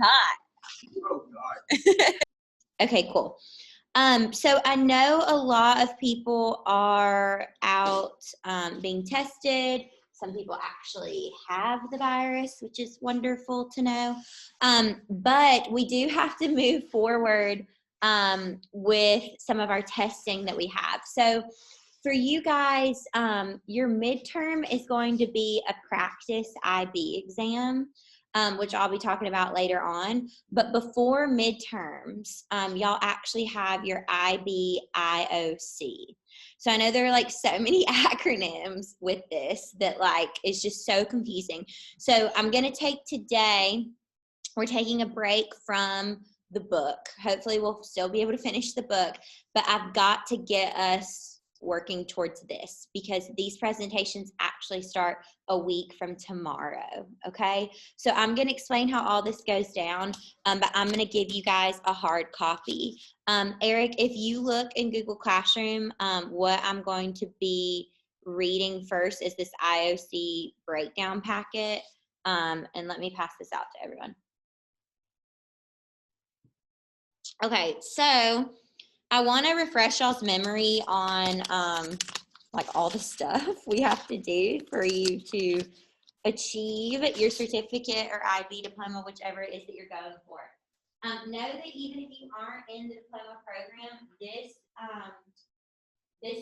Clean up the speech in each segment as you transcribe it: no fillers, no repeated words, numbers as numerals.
hot. Oh, God. Okay, cool. So I know a lot of people are out being tested. Some people actually have the virus, which is wonderful to know. But we do have to move forward with some of our testing that we have. So for you guys, your midterm is going to be a practice IB exam, which I'll be talking about later on. But before midterms, y'all actually have your IB IOC. So I know there are like so many acronyms with this that like it's just so confusing. So I'm going to take today, we're taking a break from the book. Hopefully we'll still be able to finish the book, but I've got to get us working towards this because these presentations actually start a week from tomorrow. Okay, so I'm going to explain how all this goes down, but I'm going to give you guys a hard copy. Eric, if you look in Google Classroom, what I'm going to be reading first is this IOC breakdown packet, and let me pass this out to everyone. Okay, so I want to refresh y'all's memory on like all the stuff we have to do for you to achieve your certificate or IB diploma, whichever it is that you're going for. Know that even if you aren't in the diploma program, this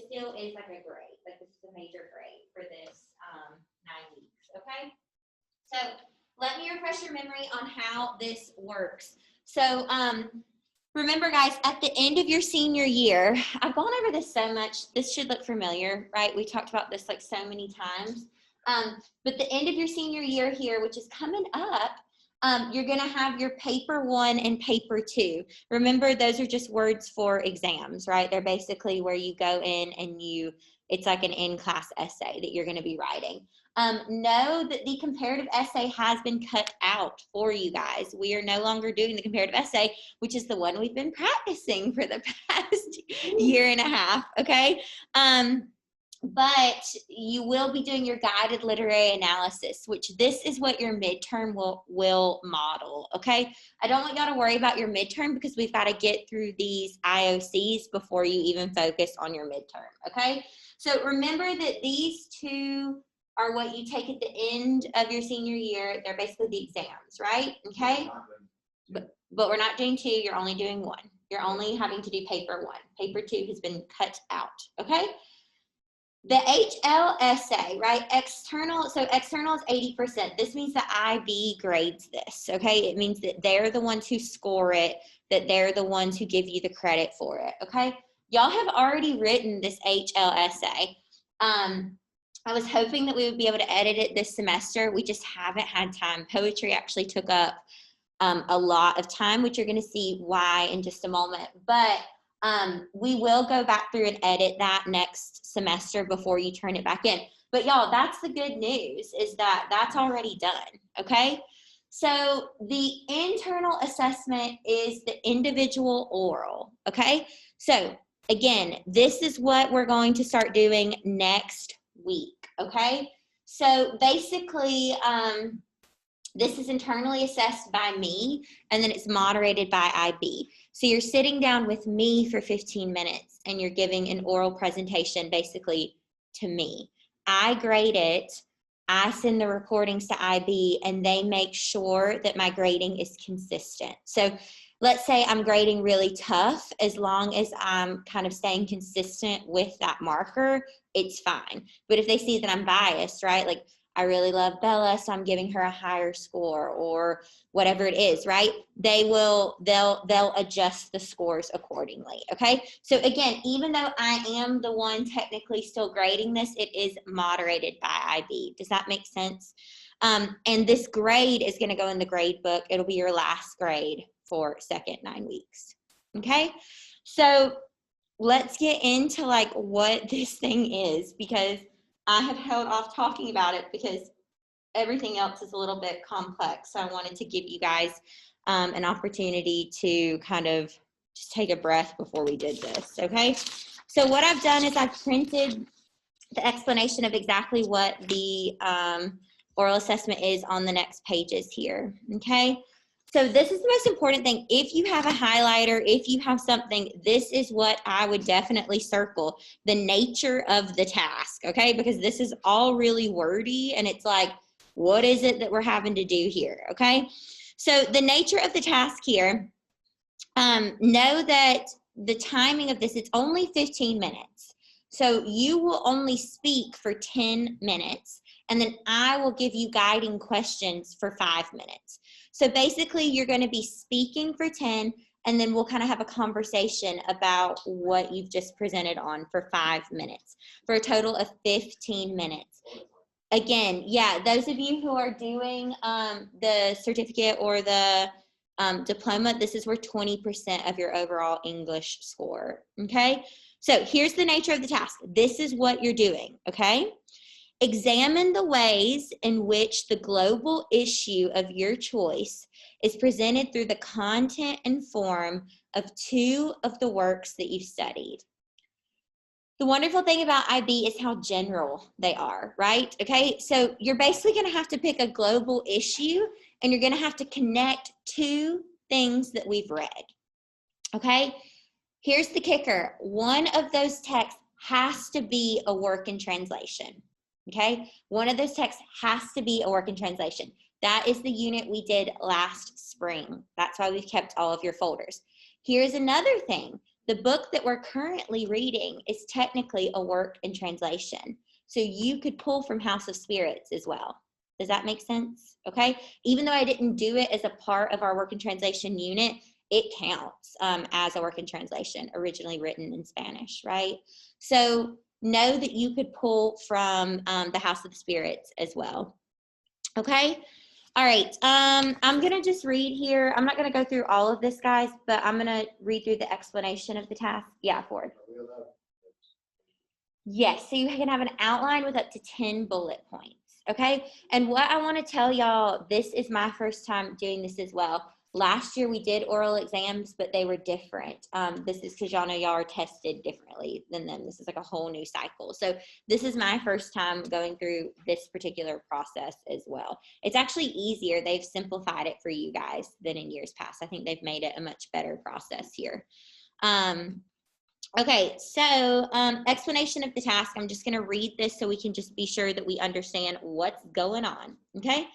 still is like a grade, like this is a major grade for this 9 weeks, okay? So let me refresh your memory on how this works. So remember guys, at the end of your senior year, I've gone over this so much, this should look familiar, right? We talked about this like so many times. But the end of your senior year here, which is coming up, you're gonna have your paper 1 and paper 2. Remember, those are just words for exams, right? They're basically where you go in and it's like an in-class essay that you're gonna be writing. Know that the comparative essay has been cut out for you guys. We are no longer doing the comparative essay, which is the one we've been practicing for the past year and a half, okay? But you will be doing your guided literary analysis, which this is what your midterm will model, okay? I don't want y'all to worry about your midterm because we've got to get through these IOCs before you even focus on your midterm, okay? So remember that these two are what you take at the end of your senior year. They're basically the exams, right? Okay? But we're not doing 2, you're only doing 1. You're only having to do paper 1. Paper 2 has been cut out, okay? The HL essay, right? External, so external is 80%. This means the IB grades this, okay? It means that they're the ones who score it, that they're the ones who give you the credit for it, okay? Y'all have already written this HL essay. I was hoping that we would be able to edit it this semester. We just haven't had time. Poetry actually took up a lot of time, which you're going to see why in just a moment. But we will go back through and edit that next semester before you turn it back in. But y'all, that's the good news, is that that's already done, okay? So the internal assessment is the individual oral, okay? So again, this is what we're going to start doing next week, okay? So basically, this is internally assessed by me, and then it's moderated by IB. So you're sitting down with me for 15 minutes, and you're giving an oral presentation basically to me. I grade it, I send the recordings to IB, and they make sure that my grading is consistent. So let's say I'm grading really tough, as long as I'm kind of staying consistent with that marker, it's fine. But if they see that I'm biased, right? Like, I really love Bella, so I'm giving her a higher score, or whatever it is, right? They'll adjust the scores accordingly, okay? So again, even though I am the one technically still grading this, it is moderated by IB. Does that make sense? And this grade is gonna go in the grade book. It'll be your last grade for second 9 weeks, okay? So let's get into like what this thing is, because I have held off talking about it because everything else is a little bit complex. So I wanted to give you guys an opportunity to kind of just take a breath before we did this, okay? So what I've done is I've printed the explanation of exactly what the oral assessment is on the next pages here, okay? So this is the most important thing. If you have a highlighter, if you have something, this is what I would definitely circle, the nature of the task, okay? Because this is all really wordy and it's like, what is it that we're having to do here, okay? So the nature of the task here, know that the timing of this, it's only 15 minutes. So you will only speak for 10 minutes, and then I will give you guiding questions for 5 minutes. So basically, you're going to be speaking for 10, and then we'll kind of have a conversation about what you've just presented on for 5 minutes, for a total of 15 minutes. Again, yeah, those of you who are doing the certificate or the diploma, this is where 20% of your overall English score, okay? So here's the nature of the task. This is what you're doing, okay? Examine the ways in which the global issue of your choice is presented through the content and form of 2 of the works that you've studied. The wonderful thing about IB is how general they are, right? Okay, so you're basically going to have to pick a global issue and you're going to have to connect 2 things that we've read, okay? Here's the kicker. One of those texts has to be a work in translation, okay? One of those texts has to be a work in translation. That is the unit we did last spring. That's why we've kept all of your folders. Here's another thing. The book that we're currently reading is technically a work in translation. So you could pull from House of Spirits as well. Does that make sense? Okay. Even though I didn't do it as a part of our work in translation unit, it counts as a work in translation, originally written in Spanish, right? So know that you could pull from the House of the Spirits as well. Okay. All right, I'm going to just read here. I'm not going to go through all of this, guys, but I'm going to read through the explanation of the task. Yeah, Ford. Yes, so you can have an outline with up to 10 bullet points, okay? And what I want to tell y'all, this is my first time doing this as well. Last year we did oral exams, but they were different. This is because y'all know y'all are tested differently than them. This is like a whole new cycle. So this is my first time going through this particular process as well. It's actually easier. They've simplified it for you guys than in years past. I think they've made it a much better process here. Okay, so explanation of the task. I'm just going to read this so we can just be sure that we understand what's going on, okay?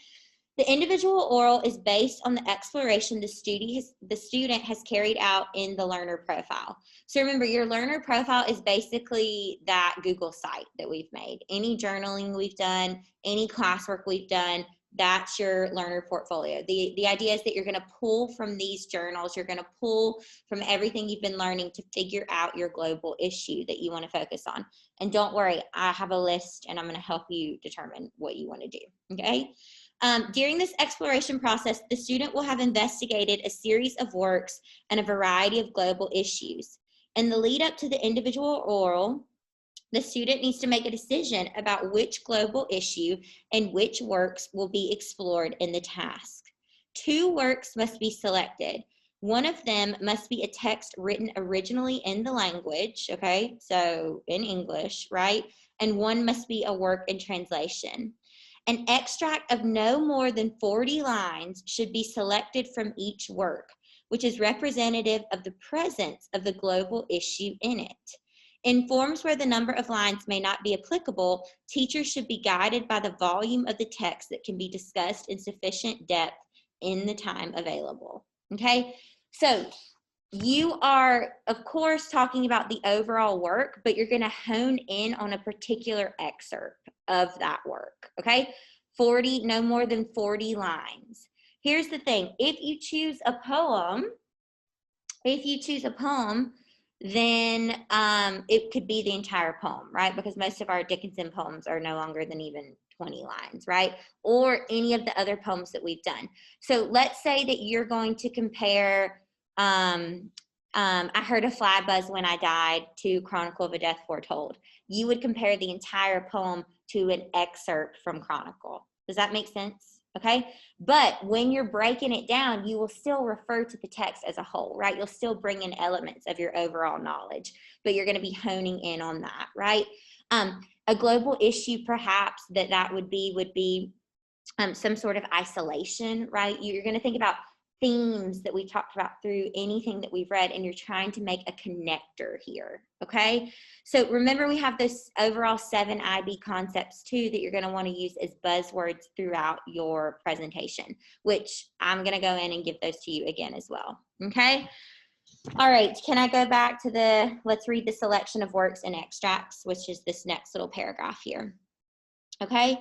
The individual oral is based on the exploration the student has carried out in the learner profile. So remember, your learner profile is basically that Google site that we've made. Any journaling we've done, any classwork we've done, that's your learner portfolio. The idea is that you're going to pull from these journals, you're going to pull from everything you've been learning to figure out your global issue that you want to focus on. And don't worry, I have a list and I'm going to help you determine what you want to do, okay? During this exploration process, the student will have investigated a series of works and a variety of global issues. In the lead up to the individual oral, the student needs to make a decision about which global issue and which works will be explored in the task. 2 works must be selected. One of them must be a text written originally in the language, okay, so in English, right? And one must be a work in translation. An extract of no more than 40 lines should be selected from each work, which is representative of the presence of the global issue in it. In forms where the number of lines may not be applicable, teachers should be guided by the volume of the text that can be discussed in sufficient depth in the time available. Okay, so you are, of course, talking about the overall work, but you're going to hone in on a particular excerpt of that work, okay? No more than 40 lines. Here's the thing. If you choose a poem, then it could be the entire poem, right? Because most of our Dickinson poems are no longer than even 20 lines, right? Or any of the other poems that we've done. So let's say that you're going to compare I heard a fly buzz when I died to Chronicle of a Death Foretold. You would compare the entire poem to an excerpt from Chronicle. Does that make sense? Okay. But when you're breaking it down, you will still refer to the text as a whole, right? You'll still bring in elements of your overall knowledge, but you're going to be honing in on that, right? A global issue perhaps that would be some sort of isolation, right? You're going to think about themes that we talked about through anything that we've read, and you're trying to make a connector here, okay? So remember, we have this overall 7 IB concepts too that you're going to want to use as buzzwords throughout your presentation, which I'm going to go in and give those to you again as well, okay? All right, can I go back to let's read the selection of works and extracts, which is this next little paragraph here, okay?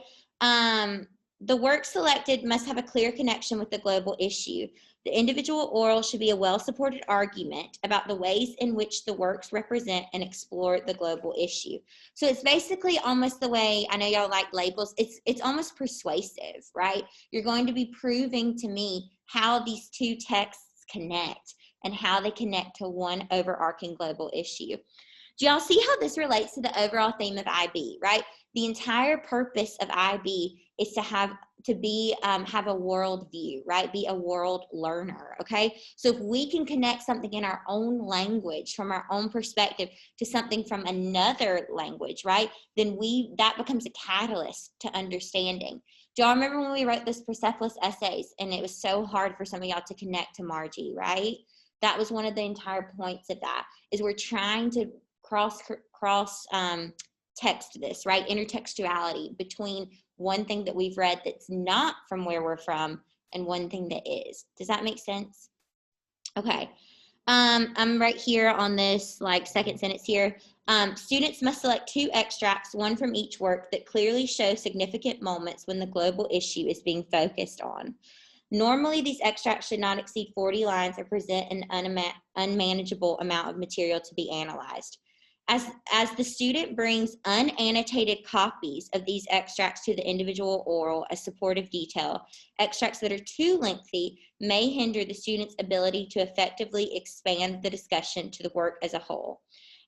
The work selected must have a clear connection with the global issue. The individual oral should be a well-supported argument about the ways in which the works represent and explore the global issue. So it's basically almost the way, I know y'all like labels, it's almost persuasive, right? You're going to be proving to me how these two texts connect and how they connect to one overarching global issue. Do y'all see how this relates to the overall theme of IB, right? The entire purpose of IB is to have a world view, right? Be a world learner, okay? So if we can connect something in our own language, from our own perspective, to something from another language, right? Then that becomes a catalyst to understanding. Do y'all remember when we wrote those Persepolis essays and it was so hard for some of y'all to connect to Margie, right? That was one of the entire points of that, is we're trying to cross text this, right? Intertextuality between one thing that we've read that's not from where we're from and one thing that is. Does that make sense? Okay. I'm right here on this second sentence here. Students must select 2 extracts, one from each work, that clearly show significant moments when the global issue is being focused on. Normally, these extracts should not exceed 40 lines or present an unmanageable amount of material to be analyzed. As the student brings unannotated copies of these extracts to the individual oral as supportive detail, extracts that are too lengthy may hinder the student's ability to effectively expand the discussion to the work as a whole.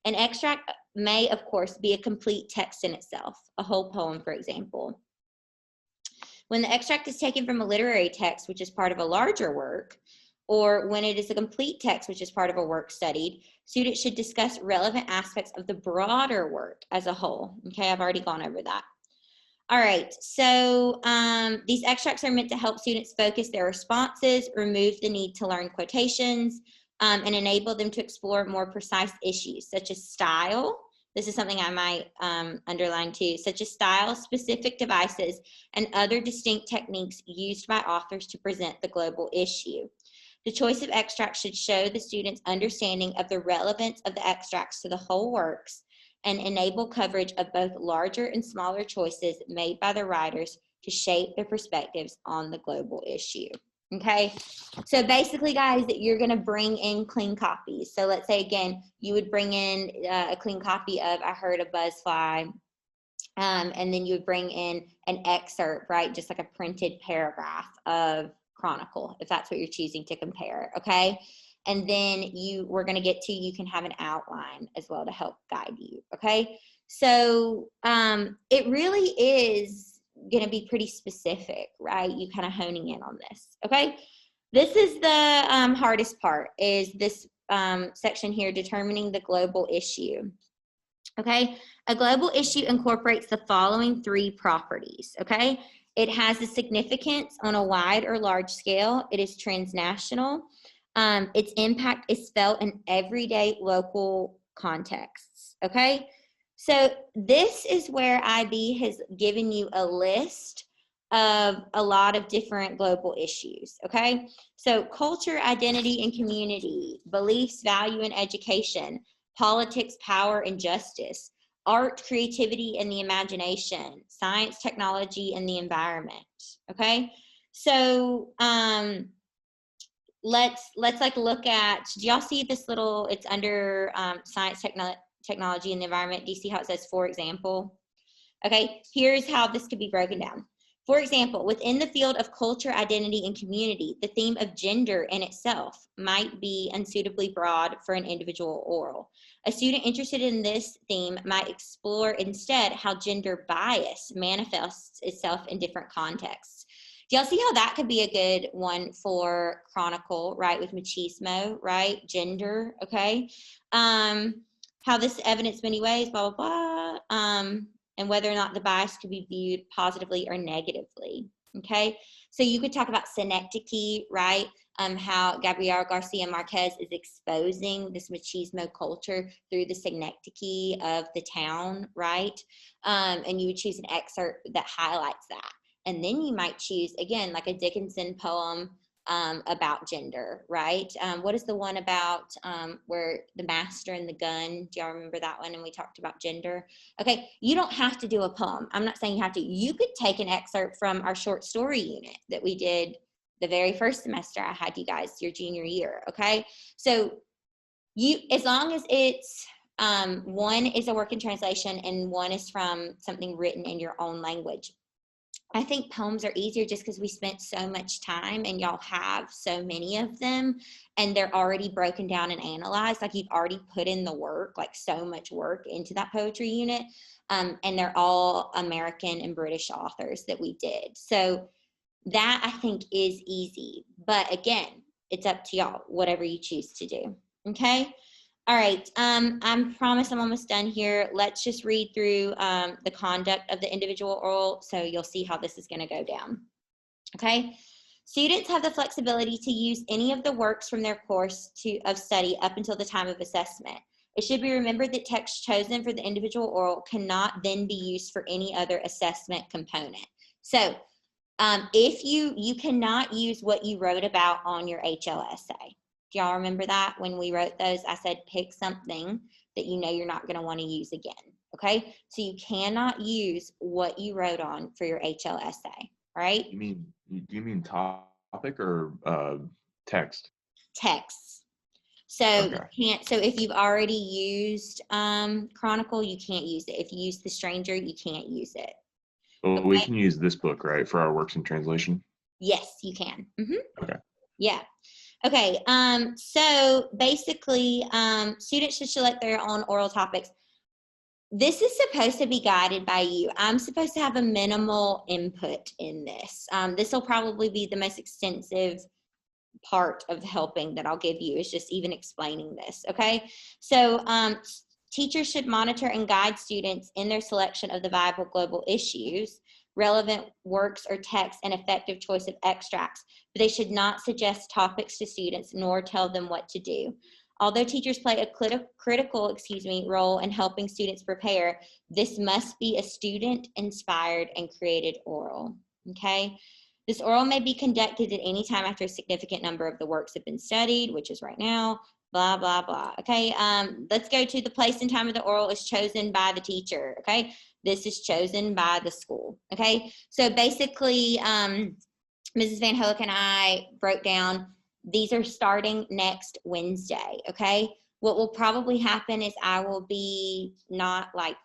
An extract may, of course, be a complete text in itself, a whole poem, for example. When the extract is taken from a literary text, which is part of a larger work, or when it is a complete text, which is part of a work studied, students should discuss relevant aspects of the broader work as a whole. Okay, I've already gone over that. All right, so these extracts are meant to help students focus their responses, remove the need to learn quotations, and enable them to explore more precise issues, such as style. This is something I might underline too, such as style, specific devices, and other distinct techniques used by authors to present the global issue. The choice of extracts should show the student's understanding of the relevance of the extracts to the whole works and enable coverage of both larger and smaller choices made by the writers to shape their perspectives on the global issue. Okay, so basically, guys, that you're going to bring in clean copies. So let's say, again, you would bring in a clean copy of I Heard a Buzzfly, and then you would bring in an excerpt, right, just like a printed paragraph of Chronicle, if that's what you're choosing to compare, okay? And then we're going to get to, you can have an outline as well to help guide you, okay? So it really is going to be pretty specific, right? You kind of honing in on this, okay? This is the hardest part, is this section here, determining the global issue, okay? A global issue incorporates the following 3 properties, okay? It has a significance on a wide or large scale. It is transnational. Its impact is felt in everyday local contexts, okay? So this is where IB has given you a list of a lot of different global issues, okay? So culture, identity, and community, beliefs, value, and education, politics, power, and justice, art, creativity, and the imagination, science, technology, and the environment, okay? So let's look at, do y'all see this little, it's under science, technology, and the environment. Do you see how it says, for example? Okay, here's how this could be broken down. For example, within the field of culture, identity, and community, the theme of gender in itself might be unsuitably broad for an individual oral. A student interested in this theme might explore instead how gender bias manifests itself in different contexts. Do y'all see how that could be a good one for Chronicle, right, with machismo, right, gender, okay? How this evidence many ways, blah, blah, blah. And whether or not the bias could be viewed positively or negatively, okay? So you could talk about synecdoche, right? how Gabriel Garcia Marquez is exposing this machismo culture through the synecdoche of the town, right? And you would choose an excerpt that highlights that. And then you might choose, again, like a Dickinson poem about gender, right? What is the one about where the master and the gun? Do y'all remember that one? And we talked about gender. Okay, you don't have to do a poem. I'm not saying you have to. You could take an excerpt from our short story unit that we did the very first semester I had you guys, your junior year, okay? So you, as long as it's one is a work in translation and one is from something written in your own language. I think poems are easier just because we spent so much time and y'all have so many of them and they're already broken down and analyzed. Like you've already put in the work, like so much work into that poetry unit. And they're all American and British authors that we did. So that I think is easy. But again, it's up to y'all, whatever you choose to do. Okay. All right, I promise I'm almost done here. Let's just read through the conduct of the individual oral so you'll see how this is gonna go down, okay? Students have the flexibility to use any of the works from their course of study up until the time of assessment. It should be remembered that text chosen for the individual oral cannot then be used for any other assessment component. So if you cannot use what you wrote about on your HL essay. Do y'all remember that when we wrote those? I said pick something that you know you're not going to want to use again. Okay, so you cannot use what you wrote on for your HL essay. All right. Do you mean topic or text? Text. So okay. You can't. So if you've already used Chronicle, you can't use it. If you use The Stranger, you can't use it. Well, okay? We can use this book, right, for our works in translation? Yes, you can. Okay. Yeah. Okay, so basically, students should select their own oral topics. This is supposed to be guided by you. I'm supposed to have a minimal input in this. This will probably be the most extensive part of helping that I'll give you, is just even explaining this, okay? So teachers should monitor and guide students in their selection of the viable global issues, relevant works or texts, and effective choice of extracts, but they should not suggest topics to students nor tell them what to do. Although teachers play a critical role in helping students prepare, this must be a student-inspired and created oral, okay? This oral may be conducted at any time after a significant number of the works have been studied, which is right now, blah, blah, blah. Okay, let's go to the place and time of the oral is chosen by the teacher, okay? This is chosen by the school, okay? So basically, Mrs. Van Hoek and I broke down, these are starting next Wednesday, okay? What will probably happen is I will be not like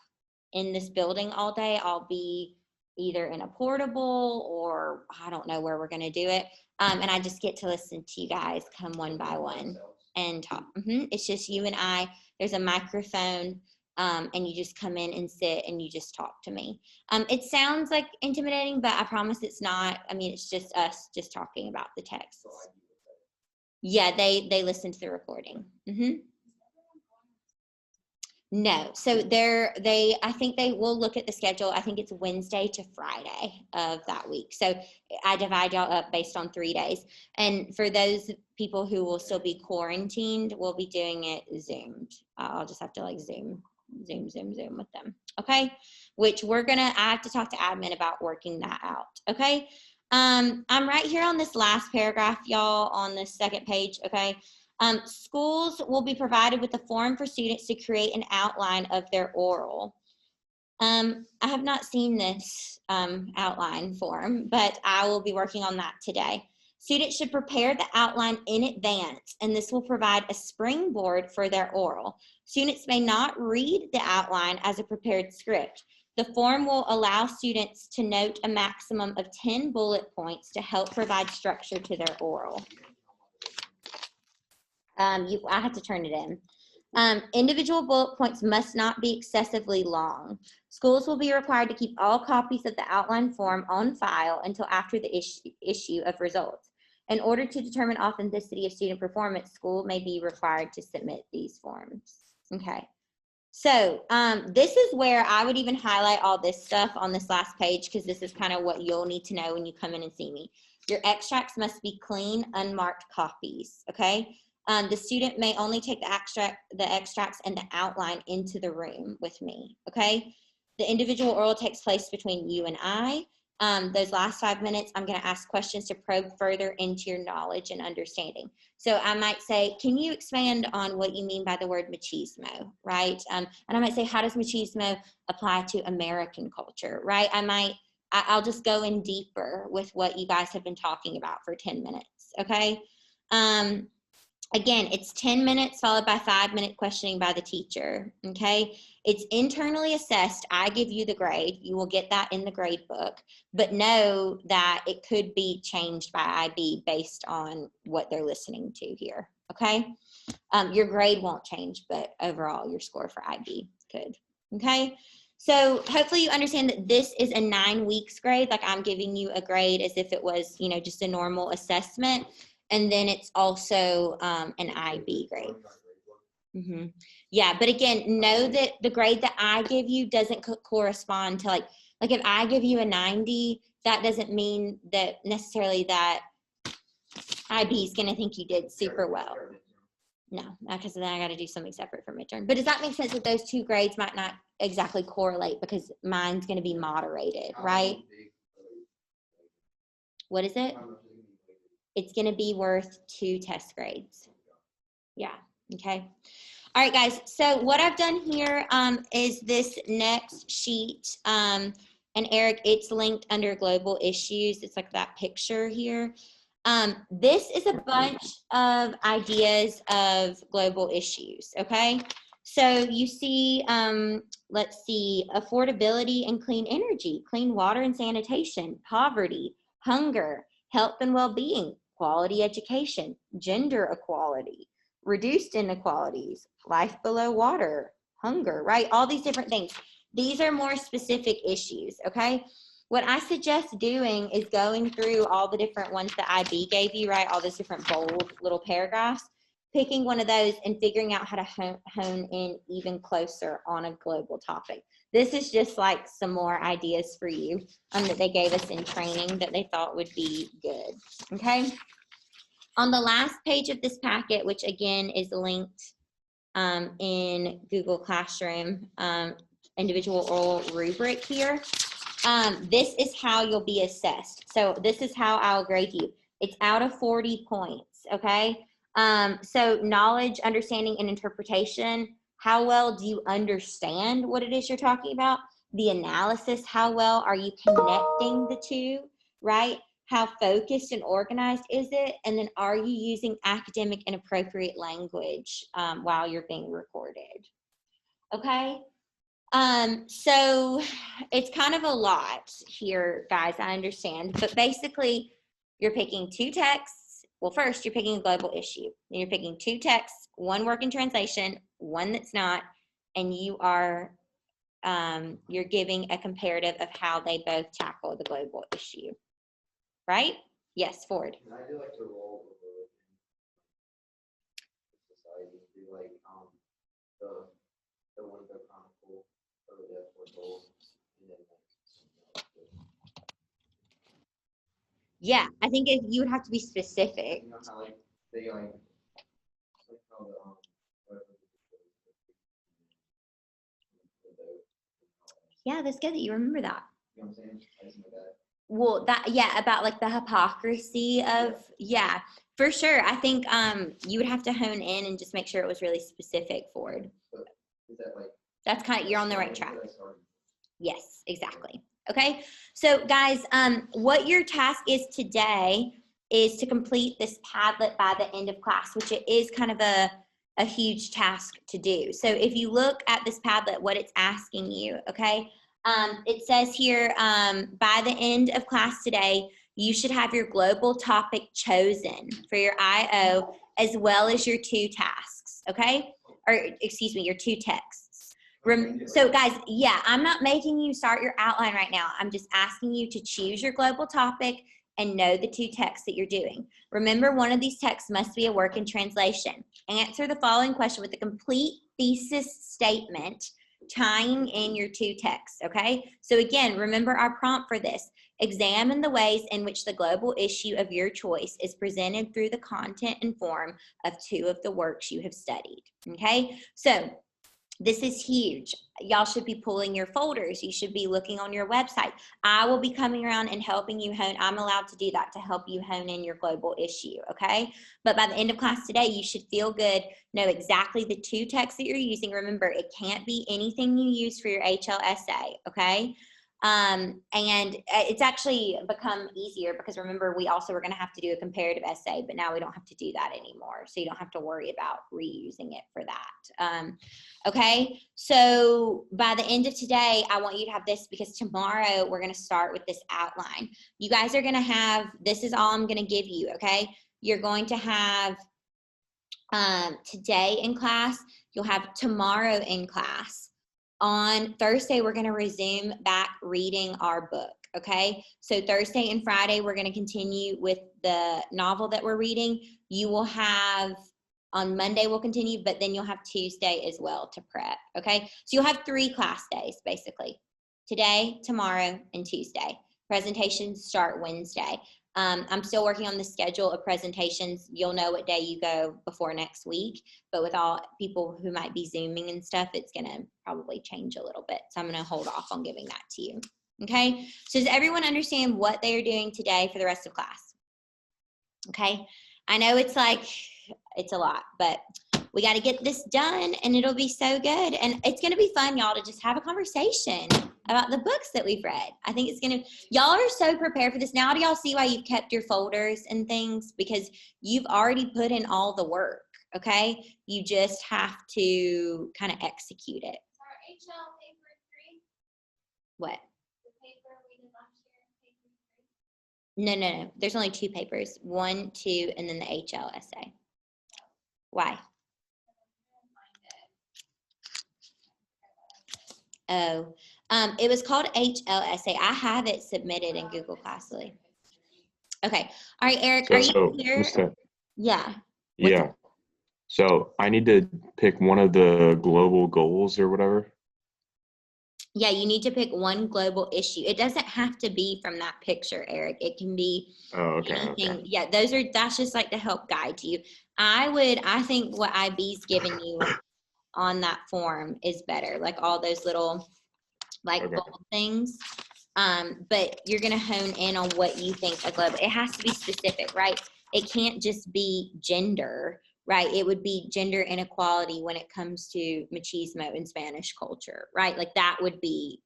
in this building all day. I'll be either in a portable or I don't know where we're going to do it. And I just get to listen to you guys come one by one and talk. It's just you and I. There's a microphone and you just come in and sit and you just talk to me. It sounds like intimidating, but I promise it's not. I mean, it's just us just talking about the text. Yeah, they listen to the recording. No, so I think they will look at the schedule. I think it's Wednesday to Friday of that week. So I divide y'all up based on 3 days. And for those people who will still be quarantined, we'll be doing it Zoomed. I'll just have to like Zoom with them. Okay, which I have to talk to admin about working that out. Okay, I'm right here on this last paragraph, y'all, on the second page. Okay. Schools will be provided with a form for students to create an outline of their oral. I have not seen this outline form, but I will be working on that today. Students should prepare the outline in advance, and this will provide a springboard for their oral. Students may not read the outline as a prepared script. The form will allow students to note a maximum of 10 bullet points to help provide structure to their oral. I have to turn it in. Individual bullet points must not be excessively long. Schools will be required to keep all copies of the outline form on file until after the issue of results. In order to determine authenticity of student performance, school may be required to submit these forms. Okay. So this is where I would even highlight all this stuff on this last page because this is kind of what you'll need to know when you come in and see me. Your extracts must be clean, unmarked copies, okay? The student may only take the extracts and the outline into the room with me, okay? The individual oral takes place between you and I. Those last 5 minutes, I'm gonna ask questions to probe further into your knowledge and understanding. So I might say, can you expand on what you mean by the word machismo, right? And I might say, how does machismo apply to American culture, right? I'll just go in deeper with what you guys have been talking about for 10 minutes, okay? Again, it's 10 minutes followed by 5-minute questioning by the teacher, okay? It's internally assessed. I give you the grade. You will get that in the grade book, but know that it could be changed by IB based on what they're listening to here, okay? Your grade won't change, but overall your score for IB could, okay? So hopefully you understand that this is a 9 weeks grade. Like I'm giving you a grade as if it was, you know, just a normal assessment. And then it's also an IB grade. Yeah, but again, know that the grade that I give you doesn't correspond to like if I give you a 90, that doesn't mean that necessarily that IB is gonna think you did super well. No, because then I gotta do something separate for midterm. But does that make sense that those two grades might not exactly correlate because mine's gonna be moderated, right? What is it? It's going to be worth 2 test grades. Yeah. Okay. All right, guys. So what I've done here is this next sheet. And Eric, it's linked under global issues. It's like that picture here. This is a bunch of ideas of global issues. Okay. So you see, let's see, affordability and clean energy, clean water and sanitation, poverty, hunger, health and well-being, quality education, gender equality, reduced inequalities, life below water, hunger, right? All these different things. These are more specific issues, okay? What I suggest doing is going through all the different ones that IB gave you, right? All those different bold little paragraphs, picking one of those and figuring out how to hone in even closer on a global topic. This is just like some more ideas for you that they gave us in training that they thought would be good, okay? On the last page of this packet, which again is linked in Google Classroom, individual oral rubric here, this is how you'll be assessed. So this is how I'll grade you. It's out of 40 points, okay? So knowledge, understanding, and interpretation. How well do you understand what it is you're talking about? The analysis, how well are you connecting the two, right? How focused and organized is it? And then are you using academic and appropriate language while you're being recorded? Okay. So it's kind of a lot here, guys, I understand, but basically you're picking 2 texts. Well, first you're picking a global issue. Then you're picking 2 texts, 1 working translation, 1 that's not, and you are, you're giving a comparative of how they both tackle the global issue, right? Yes, Ford. I do like the role of religion in society. Do like the one the chronicle of the death foretold, and then Yeah, I think if you would have to be specific. you know how like they like how the Yeah, that's good that you remember that. you know what I'm saying? I just know that. Well, that, yeah, about like the hypocrisy of, yeah, for sure. I think you would have to hone in and just make sure it was really specific, Ford. But is that like That's kind of, you're on the right track. Yes, exactly. Okay, so guys, what your task is today is to complete this Padlet by the end of class, which it is kind of a huge task to do. So if you look at this Padlet, what it's asking you, okay, it says here, by the end of class today, you should have your global topic chosen for your IO as well as your 2 tasks, okay? Or excuse me, your 2 texts. So guys, yeah, I'm not making you start your outline right now. I'm just asking you to choose your global topic and know the 2 texts that you're doing. Remember, one of these texts must be a work in translation. Answer the following question with a complete thesis statement tying in your 2 texts, okay? So again, remember our prompt for this. Examine the ways in which the global issue of your choice is presented through the content and form of 2 of the works you have studied. Okay, so this is huge. Y'all should be pulling your folders. You should be looking on your website. I will be coming around and helping you hone. I'm allowed to do that to help you hone in your global issue, okay? But by the end of class today, you should feel good, know exactly the 2 texts that you're using. Remember, it can't be anything you use for your HLSA, okay? And it's actually become easier because remember, we also were going to have to do a comparative essay, but now we don't have to do that anymore. So you don't have to worry about reusing it for that. Okay, so by the end of today, I want you to have this because tomorrow we're going to start with this outline. You guys are going to have, this is all I'm going to give you, okay? You're going to have today in class, you'll have tomorrow in class. On Thursday, we're going to resume back reading our book, okay? So Thursday and Friday, we're going to continue with the novel that we're reading. You will have, on Monday, we'll continue, but then you'll have Tuesday as well to prep, okay? So you'll have 3 class days, basically. Today, tomorrow, and Tuesday. Presentations start Wednesday. I'm still working on the schedule of presentations. You'll know what day you go before next week, but with all people who might be Zooming and stuff, it's gonna probably change a little bit. So I'm gonna hold off on giving that to you, okay? So does everyone understand what they are doing today for the rest of class? Okay, I know it's like, it's a lot, but we gotta get this done and it'll be so good. And it's gonna be fun, y'all, to just have a conversation about the books that we've read. I think it's gonna, y'all are so prepared for this. Now do y'all see why you've kept your folders and things? Because you've already put in all the work, okay? You just have to kind of execute it. Our HL paper 3, What? the paper we did last year, paper 3. No. There's only 2 papers. 1, 2, and then the HL essay. Why? Oh, it was called HL essay. I have it submitted in Google Classly. Okay. All right, Eric, are you here? Yeah. Yeah. So I need to pick one of the global goals or whatever. Yeah, you need to pick one global issue. It doesn't have to be from that picture, Eric. It can be anything. Okay. Yeah, that's just like to help guide you. I think what IB's giving you on that form is better. Like all those little bold things. But you're gonna hone in on what you think a global, it has to be specific, right? It can't just be gender, right? It would be gender inequality when it comes to machismo in Spanish culture, right? Like that would be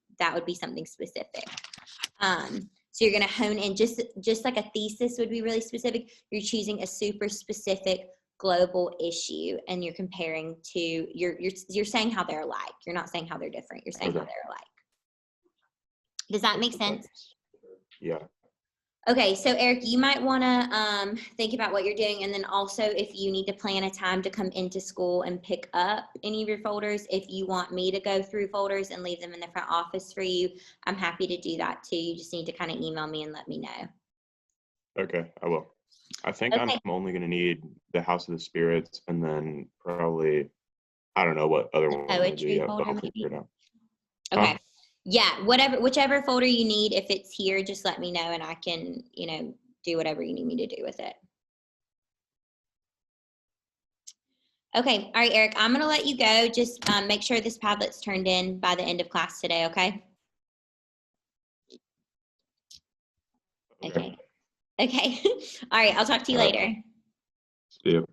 something specific. So you're gonna hone in, just like a thesis would be really specific. You're choosing a super specific global issue and you're comparing to, you're saying how they're alike. You're not saying how they're different. You're saying how they're alike. Does that make sense? Yeah. Okay, so Eric, you might want to think about what you're doing, and then also if you need to plan a time to come into school and pick up any of your folders, if you want me to go through folders and leave them in the front office for you, I'm happy to do that too. You just need to kind of email me and let me know. Okay, I will. I think I'm only going to need the House of the Spirits and then probably, I don't know what other one. Poetry folder, maybe? Okay. Huh? Yeah, whichever folder you need, if it's here, just let me know and I can, do whatever you need me to do with it. Okay, all right, Eric, I'm gonna let you go. Just make sure this Padlet's turned in by the end of class today, okay? Okay. All right, I'll talk to you later. See you.